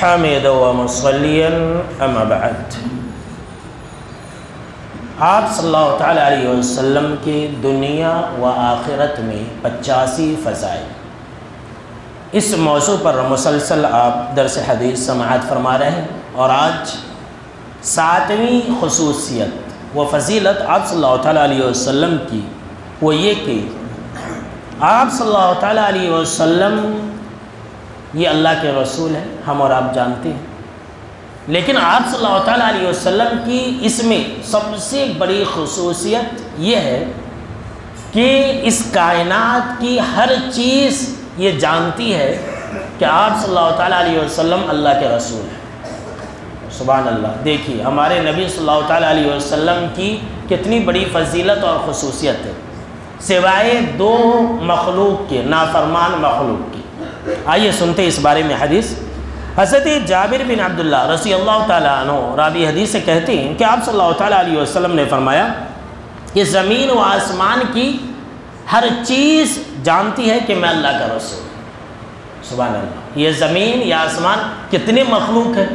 حامدا ومصليا اما بعد۔ آپ صلی اللہ تعالیٰ علیہ وسلم کے دنیا و آخرت میں 85 فضائل، اس موضوع پر مسلسل آپ درس حدیث سماعت فرما رہے ہیں، اور آج 7ویں خصوصیت و فضیلت آپ صلی اللہ تعالیٰ علیہ وسلم کی وہ یہ کہ آپ صلی اللہ تعالیٰ علیہ وسلم یہ اللہ کے رسول ہیں، ہم اور آپ جانتے ہیں، لیکن آپ صلی اللہ تعالیٰ علیہ وسلم کی اس میں سب سے بڑی خصوصیت یہ ہے کہ اس کائنات کی ہر چیز یہ جانتی ہے کہ آپ صلی اللہ تعالیٰ علیہ وسلم اللہ کے رسول ہیں۔ سبحان اللہ، دیکھیے ہمارے نبی صلی اللہ تعالیٰ علیہ وسلم کی کتنی بڑی فضیلت اور خصوصیت ہے، سوائے 2 مخلوق کے، نافرمان مخلوق کی۔ آئیے سنتے اس بارے میں حدیث۔ حضرت جابر بن عبداللہ رضی اللہ تعالیٰ عنہ راوی حدیث سے کہتے ہیں کہ آپ صلی اللہ تعالیٰ علیہ وسلم نے فرمایا کہ زمین و آسمان کی ہر چیز جانتی ہے کہ میں اللہ کا رسول ہوں۔ سبحان اللہ، یہ زمین یا آسمان کتنے مخلوق ہیں،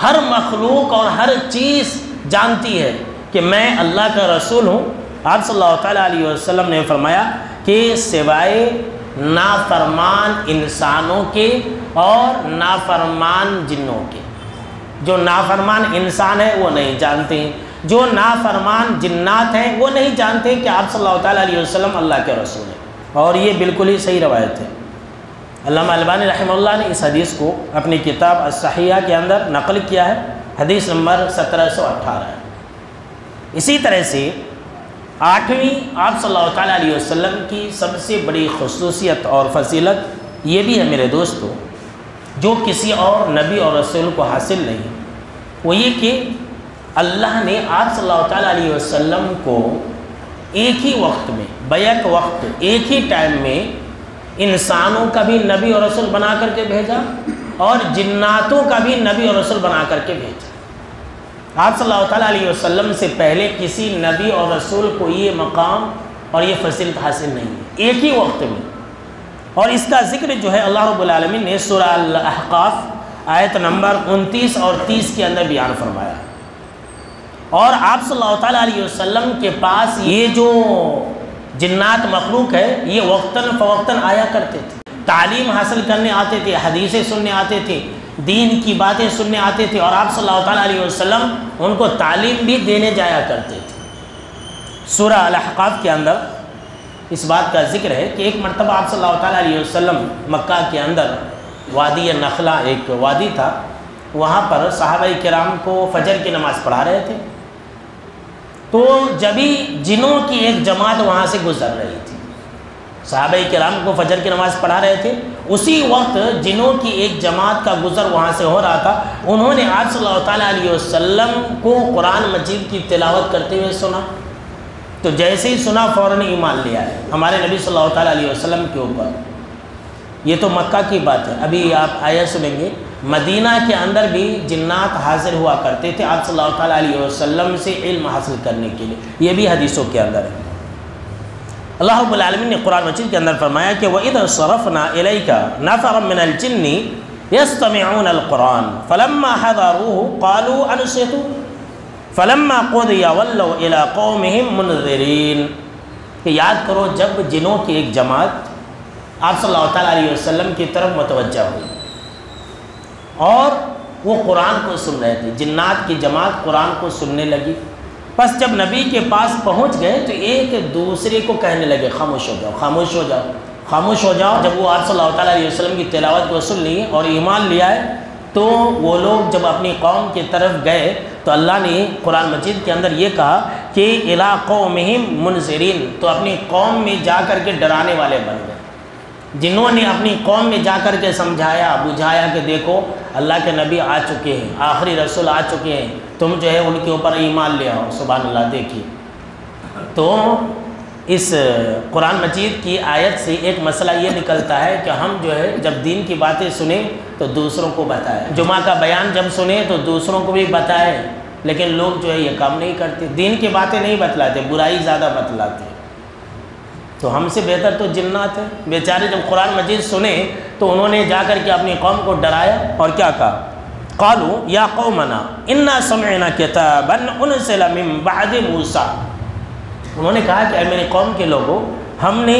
ہر مخلوق اور ہر چیز جانتی ہے کہ میں اللہ کا رسول ہوں۔ آپ صلی اللہ تعالیٰ علیہ وسلم نے فرمایا کہ سوائے نافرمان انسانوں کے اور نافرمان جنوں کے، جو نافرمان انسان ہیں وہ نہیں جانتے ہیں، جو نافرمان جنات ہیں وہ نہیں جانتے کہ آپ صلی اللہ تعالیٰ علیہ وسلم اللہ کے رسول ہیں، اور یہ بالکل ہی صحیح روایت ہے۔ علامہ البانی رحمہ اللہ نے اس حدیث کو اپنی کتاب الصحیحہ کے اندر نقل کیا ہے، حدیث نمبر 1718 ہے۔ اسی طرح سے 8ویں آپ صلی اللہ تعالیٰ علیہ وسلم کی سب سے بڑی خصوصیت اور فضیلت یہ بھی ہے میرے دوستو، جو کسی اور نبی اور رسول کو حاصل نہیں، وہ یہ کہ اللہ نے آپ صلی اللہ تعالیٰ علیہ وسلم کو ایک ہی وقت میں، بیک وقت، ایک ہی ٹائم میں انسانوں کا بھی نبی اور رسول بنا کر کے بھیجا اور جناتوں کا بھی نبی اور رسول بنا کر کے بھیجا۔ آپ صلی اللہ تعالیٰ علیہ وسلم سے پہلے کسی نبی اور رسول کو یہ مقام اور یہ فضیلت حاصل نہیں ہے، ایک ہی وقت میں۔ اور اس کا ذکر جو ہے اللہ رب العالمین نے سورہ الاحقاف آیت نمبر 29 اور 30 کے اندر بیان فرمایا، اور آپ صلی اللہ تعالیٰ علیہ وسلم کے پاس یہ جو جنات مخلوق ہے یہ وقتاً فوقتاً آیا کرتے تھے، تعلیم حاصل کرنے آتے تھے، حدیثیں سننے آتے تھے، دین کی باتیں سننے آتے تھے، اور آپ صلی اللہ تعالیٰ علیہ وسلم ان کو تعلیم بھی دینے جایا کرتے تھے۔ سورہ الاحقاف کے اندر اس بات کا ذکر ہے کہ ایک مرتبہ آپ صلی اللہ تعالیٰ علیہ وسلم مکہ کے اندر وادی نخلہ ایک وادی تھا، وہاں پر صحابہ کرام کو فجر کی نماز پڑھا رہے تھے، تو جبھی جنوں کی ایک جماعت وہاں سے گزر رہی تھی، صحابہ کرام کو فجر کی نماز پڑھا رہے تھے، اسی وقت جنوں کی ایک جماعت کا گزر وہاں سے ہو رہا تھا، انہوں نے آپ صلی اللہ تعالیٰ علیہ وسلم کو قرآن مجید کی تلاوت کرتے ہوئے سنا، تو جیسے ہی سنا فوراً ایمان لیا ہے ہمارے نبی صلی اللہ تعالیٰ علیہ وسلم کے اوپر۔ یہ تو مکہ کی بات ہے، ابھی آپ آیت سنیں گے مدینہ کے اندر بھی جنات حاضر ہوا کرتے تھے آپ صلی اللہ تعالیٰ علیہ وسلم سے علم حاصل کرنے کے لیے، یہ بھی حدیثوں کے اندر ہے۔ اللہ رب العالمین نے قرآن مجید کے اندر فرمایا کہ وَإِذَا صَرَفْنَا إِلَيْكَ نَفَرًا مِنَ الْجِنِّ يَسْتَمِعُونَ الْقُرْآنَ فَلَمَّا حَضَرُوهُ قَالُوا أَنصِتُوا فَلَمَّا قُضِيَ وَلَّوْا إِلَىٰ قَوْمِهِمْ مُنذِرِينَ، کہ یاد کرو جب جنوں کی ایک جماعت آپ صلی اللہ تعالیٰ علیہ وسلم کی طرف متوجہ ہوئی اور وہ قرآن کو سن رہے تھے، جنات کی جماعت قرآن کو سننے لگی، بس جب نبی کے پاس پہنچ گئے تو ایک دوسرے کو کہنے لگے خاموش ہو جاؤ، خاموش ہو جاؤ، خاموش ہو جاؤ۔ جب وہ آپ صلی اللہ تعالیٰ علیہ وسلم کی تلاوت کو سن لی اور ایمان لیا ہے تو وہ لوگ جب اپنی قوم کی طرف گئے تو اللہ نے قرآن مجید کے اندر یہ کہا کہ اِلیٰ قَوْمِهِمْ مُنذِرِينَ، تو اپنی قوم میں جا کر کے ڈرانے والے بن گئے، جنہوں نے اپنی قوم میں جا کر کے سمجھایا بجھایا کہ دیکھو اللہ کے نبی آ چکے ہیں، آخری رسول آ چکے ہیں، تم جو ہے ان کے اوپر ایمان لے آؤ۔ سبحان اللہ، دیکھیے تو اس قرآن مجید کی آیت سے ایک مسئلہ یہ نکلتا ہے کہ ہم جو ہے جب دین کی باتیں سنیں تو دوسروں کو بتائیں، جمعہ کا بیان جب سنیں تو دوسروں کو بھی بتائیں، لیکن لوگ جو ہے یہ کام نہیں کرتے، دین کی باتیں نہیں بتلاتے، برائی زیادہ بتلاتے۔ تو ہم سے بہتر تو جنات ہیں، بیچارے جب قرآن مجید سنے تو انہوں نے جا کر کے اپنی قوم کو ڈرایا اور کیا کہا قالوا یا قومنا انا سمعنا کتابا انزل من بعد موسیٰ، انہوں نے کہا کہ اے میری قوم کے لوگوں، ہم نے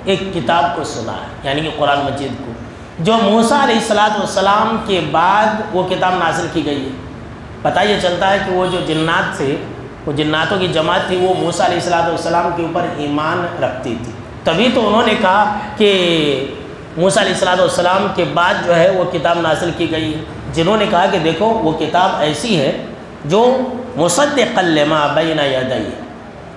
ایک کتاب کو سنا ہے، یعنی کہ قرآن مجید کو، جو موسیٰ علیہ السلام کے بعد وہ کتاب نازل کی گئی ہے۔ پتہ یہ چلتا ہے کہ وہ جو جنات تھے، وہ جناتوں کی جماعت تھی، وہ موسیٰ علیہ السلام کے اوپر ایمان رکھتی تھی، تبھی تو انہوں نے کہا کہ موسیٰ علیہ السلام کے بعد جو ہے وہ کتاب نازل کی گئی ہے، جنہوں نے کہا کہ دیکھو وہ کتاب ایسی ہے جو مصدقا لما بین یدیہ،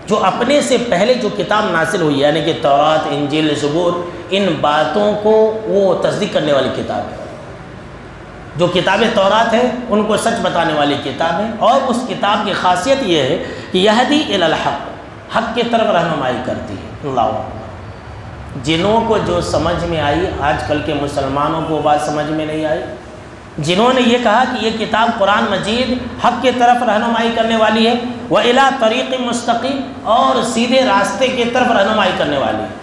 جو اپنے سے پہلے جو کتاب نازل ہوئی، یعنی کہ تورات، انجیل، زبور، ان باتوں کو وہ تصدیق کرنے والی کتاب ہے۔ جو کتاب تورات ہے ان کو سچ بتانے والی کتاب ہے، اور اس کتاب کی خاصیت یہ ہے کہ یہدی الی الحق، حق کی طرف رہنمائی کرتی ہے۔ اللہ اکبر۔ جنہوں کو جو سمجھ میں آئی، آج کل کے مسلمانوں کو بات سمجھ میں نہیں آئی، جنہوں نے یہ کہا کہ یہ کتاب قرآن مجید حق کی طرف رہنمائی کرنے والی ہے، وَإِلَىٰ طَرِيقٍ مُسْتَقِيمٍ، اور سیدھے راستے کی طرف رہنمائی کرنے والی ہے،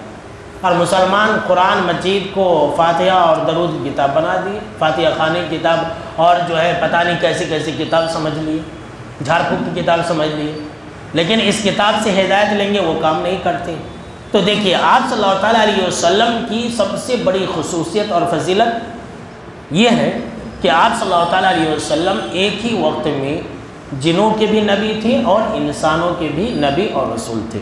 اور مسلمان قرآن مجید کو فاتحہ اور درود کی کتاب بنا دی، فاتحہ خانی کی کتاب، اور جو ہے پتہ نہیں کیسی کیسی کتاب سمجھ لی، جھاڑ پھونک کی کتاب سمجھ لی، لیکن اس کتاب سے ہدایت لیں گے وہ کام نہیں کرتے۔ تو دیکھیے آپ صلی اللہ تعالیٰ علیہ وسلم کی سب سے بڑی خصوصیت اور فضیلت یہ ہے کہ آپ صلی اللہ تعالیٰ علیہ وسلم ایک ہی وقت میں جنوں کے بھی نبی تھے اور انسانوں کے بھی نبی اور رسول تھے۔